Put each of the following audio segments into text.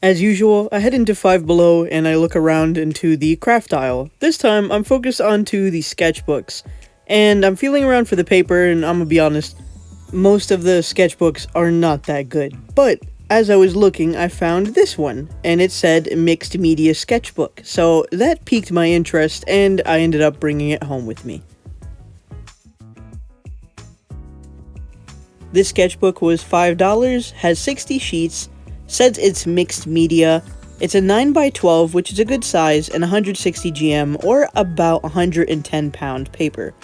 As usual, I head into Five Below and I look around into the craft aisle. This time, I'm focused onto the sketchbooks, and I'm feeling around for the paper, and I'm gonna be honest, most of the sketchbooks are not that good. But as I was looking, I found this one, and it said Mixed Media Sketchbook, so that piqued my interest, and I ended up bringing it home with me. This sketchbook was $5, has 60 sheets, says it's mixed media. It's a 9x12, which is a good size, and 160 GM, or about 110 pound paper.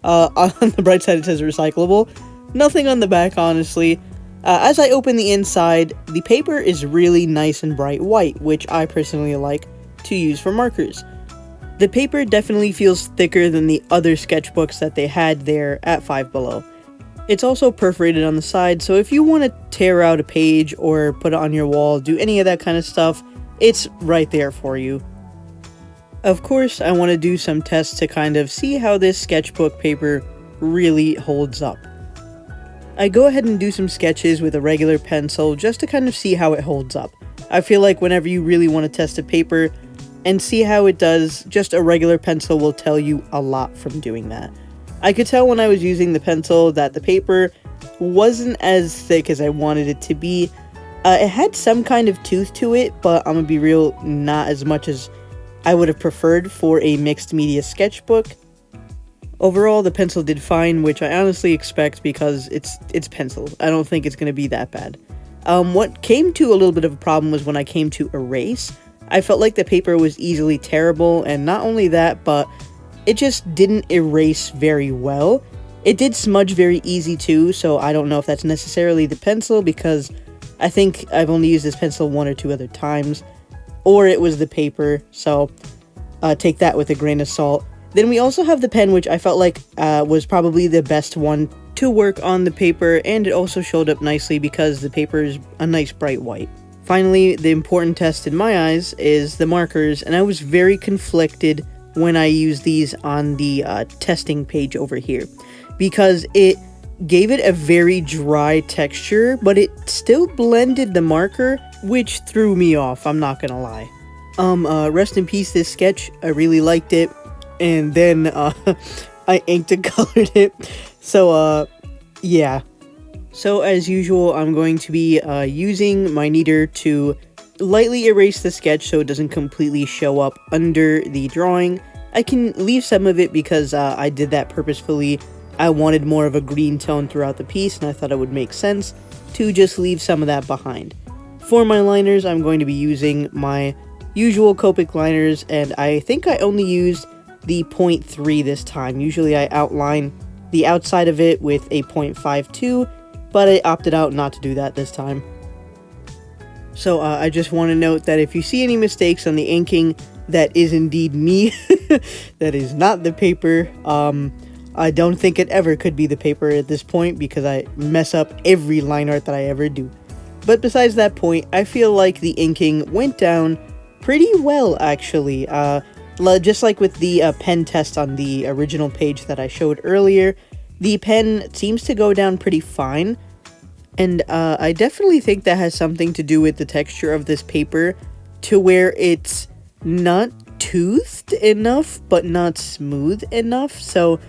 On the bright side, it says recyclable. Nothing on the back, honestly. As I open the inside, the paper is really nice and bright white, which I personally like to use for markers. The paper definitely feels thicker than the other sketchbooks that they had there at Five Below. It's also perforated on the side, so if you want to tear out a page or put it on your wall, do any of that kind of stuff, it's right there for you. Of course, I want to do some tests to kind of see how this sketchbook paper really holds up. I go ahead and do some sketches with a regular pencil just to kind of see how it holds up. I feel like whenever you really want to test a paper and see how it does, just a regular pencil will tell you a lot from doing that. I could tell when I was using the pencil that the paper wasn't as thick as I wanted it to be. It had some kind of tooth to it, but I'm gonna be real, not as much as I would have preferred for a mixed media sketchbook. Overall, the pencil did fine, which I honestly expect because it's pencil. I don't think it's gonna be that bad. What came to a little bit of a problem was when I came to erase. I felt like the paper was easily tearable, and not only that, but it just didn't erase very well. It did smudge very easy too, so I don't know if that's necessarily the pencil, because I think I've only used this pencil one or two other times, or it was the paper, so take that with a grain of salt. Then we also have the pen, which I felt like was probably the best one to work on the paper, and it also showed up nicely because the paper is a nice bright white. Finally, the important test in my eyes is the markers, and I was very conflicted when I used these on the testing page over here, because it gave it a very dry texture, but it still blended the marker, which threw me off, I'm not gonna lie. Rest in peace, this sketch, I really liked it, and then I inked and colored it, so yeah. So as usual, I'm going to be using my kneader to lightly erase the sketch so it doesn't completely show up under the drawing. I can leave some of it because I did that purposefully. I wanted more of a green tone throughout the piece, and I thought it would make sense to just leave some of that behind. For my liners, I'm going to be using my usual Copic liners, and I think I only used the 0.3 this time. Usually I outline the outside of it with a 0.52, but I opted out not to do that this time. So I just want to note that if you see any mistakes on the inking, that is indeed me. That is not the paper. I don't think it ever could be the paper at this point because I mess up every line art that I ever do. But besides that point, I feel like the inking went down pretty well, actually. Just like with the pen test on the original page that I showed earlier, the pen seems to go down pretty fine. And I definitely think that has something to do with the texture of this paper, to where it's not toothed enough, but not smooth enough. So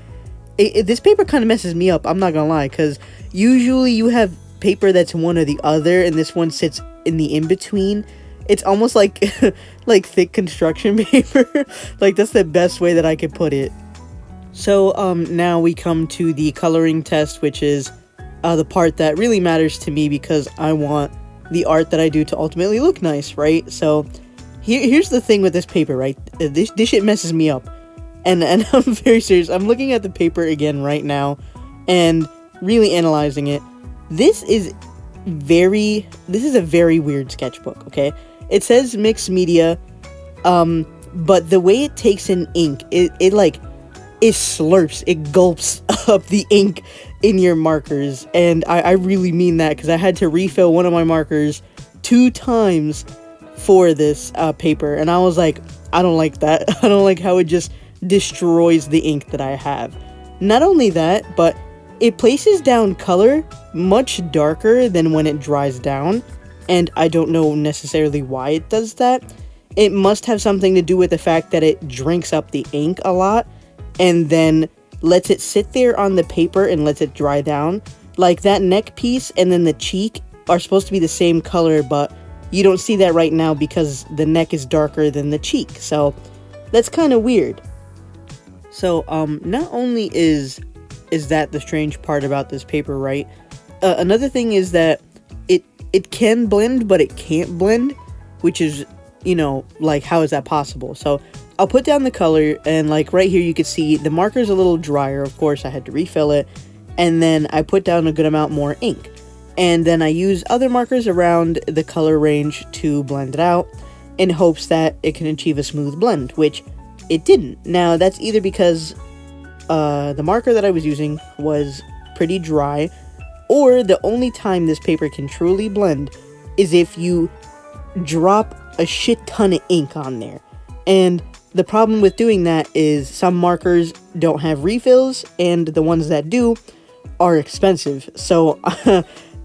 this paper kind of messes me up, I'm not gonna lie, because usually you have paper that's one or the other, and this one sits in the in-between. It's almost like like thick construction paper. Like, that's the best way that I could put it. So now we come to the coloring test, which is the part that really matters to me because I want the art that I do to ultimately look nice, right? So here's the thing with this paper, right? This shit messes me up. And I'm very serious. I'm looking at the paper again right now and really analyzing it. This is a very weird sketchbook, okay? It says mixed media, but the way it takes in ink, it slurps, it gulps up the ink in your markers, and I really mean that, because I had to refill one of my markers 2 times for this paper, and I was like, I don't like that. I don't like how it just destroys the ink that I have. Not only that, but it places down color much darker than when it dries down, and I don't know necessarily why it does that. It must have something to do with the fact that it drinks up the ink a lot and then lets it sit there on the paper and lets it dry down. Like that neck piece and then the cheek are supposed to be the same color, but you don't see that right now because the neck is darker than the cheek. So that's kind of weird. So not only is that the strange part about this paper, right? Another thing is that it can blend, but it can't blend, which is, you know, like, how is that possible? So I'll put down the color, and like right here you can see the marker's a little drier. Of course, I had to refill it, and then I put down a good amount more ink, and then I use other markers around the color range to blend it out in hopes that it can achieve a smooth blend, which it didn't. Now that's either because the marker that I was using was pretty dry, or the only time this paper can truly blend is if you drop a shit ton of ink on there. And the problem with doing that is some markers don't have refills, and the ones that do are expensive. So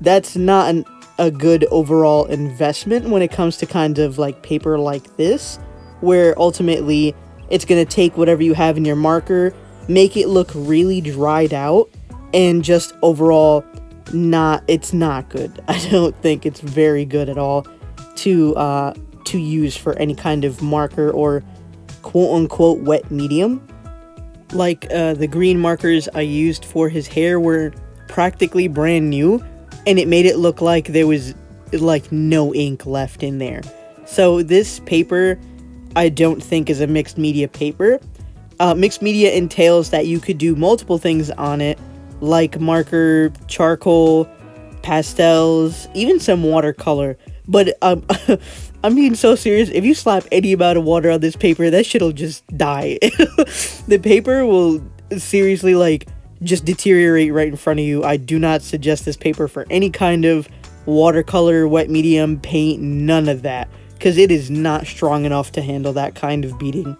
that's not a good overall investment when it comes to kind of like paper like this, where ultimately it's going to take whatever you have in your marker, make it look really dried out, and just overall it's not good. I don't think it's very good at all to use for any kind of marker or quote-unquote wet medium. Like the green markers I used for his hair were practically brand new, and it made it look like there was like no ink left in there. So this paper I don't think is a mixed media paper. Mixed media entails that you could do multiple things on it, like marker, charcoal, pastels, even some watercolor. But I'm being so serious. If you slap any amount of water on this paper, that shit'll just die. The paper will seriously like just deteriorate right in front of you. I do not suggest this paper for any kind of watercolor, wet medium, paint, none of that, because it is not strong enough to handle that kind of beating.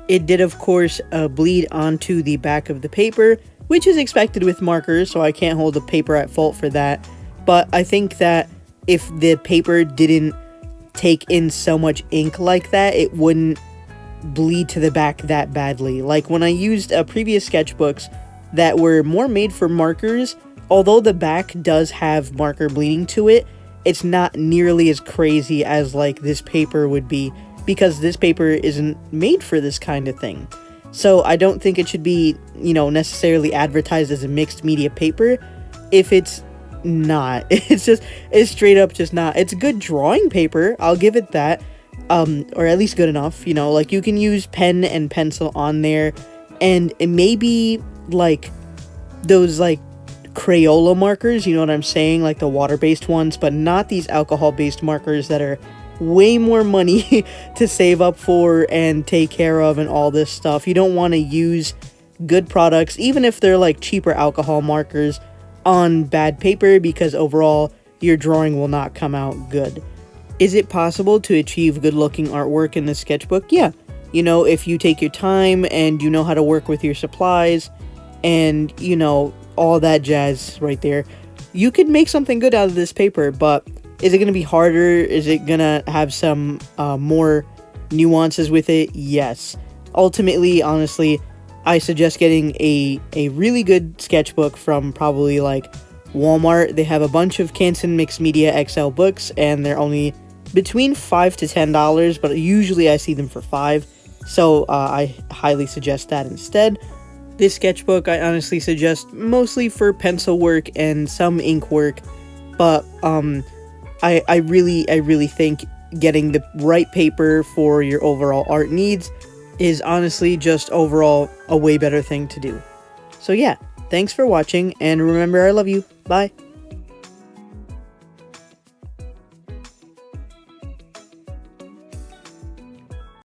It did, of course, bleed onto the back of the paper, which is expected with markers, so I can't hold the paper at fault for that. But I think that if the paper didn't take in so much ink like that, it wouldn't bleed to the back that badly. Like when I used previous sketchbooks that were more made for markers, although the back does have marker bleeding to it, it's not nearly as crazy as like this paper would be, because this paper isn't made for this kind of thing. So I don't think it should be, you know, necessarily advertised as a mixed media paper if it's not. It's straight up just not. It's a good drawing paper, I'll give it that, or at least good enough, you know, like you can use pen and pencil on there, and it may be like those like Crayola markers, you know what I'm saying, like the water-based ones, but not these alcohol-based markers that are way more money to save up for and take care of and all this stuff. You don't want to use good products, even if they're like cheaper alcohol markers, on bad paper, because overall your drawing will not come out good. Is it possible to achieve good looking artwork in this sketchbook? Yeah. You know, if you take your time and you know how to work with your supplies and, you know, all that jazz right there, you could make something good out of this paper. But is it going to be harder? Is it going to have some more nuances with it? Yes. Ultimately, honestly, I suggest getting a really good sketchbook from probably like Walmart. They have a bunch of Canson Mixed Media XL books, and they're only between $5 to $10, but usually I see them for $5. So I highly suggest that instead. This sketchbook I honestly suggest mostly for pencil work and some ink work, but I really think getting the right paper for your overall art needs is honestly just overall a way better thing to do. So yeah, thanks for watching, and remember, I love you. Bye.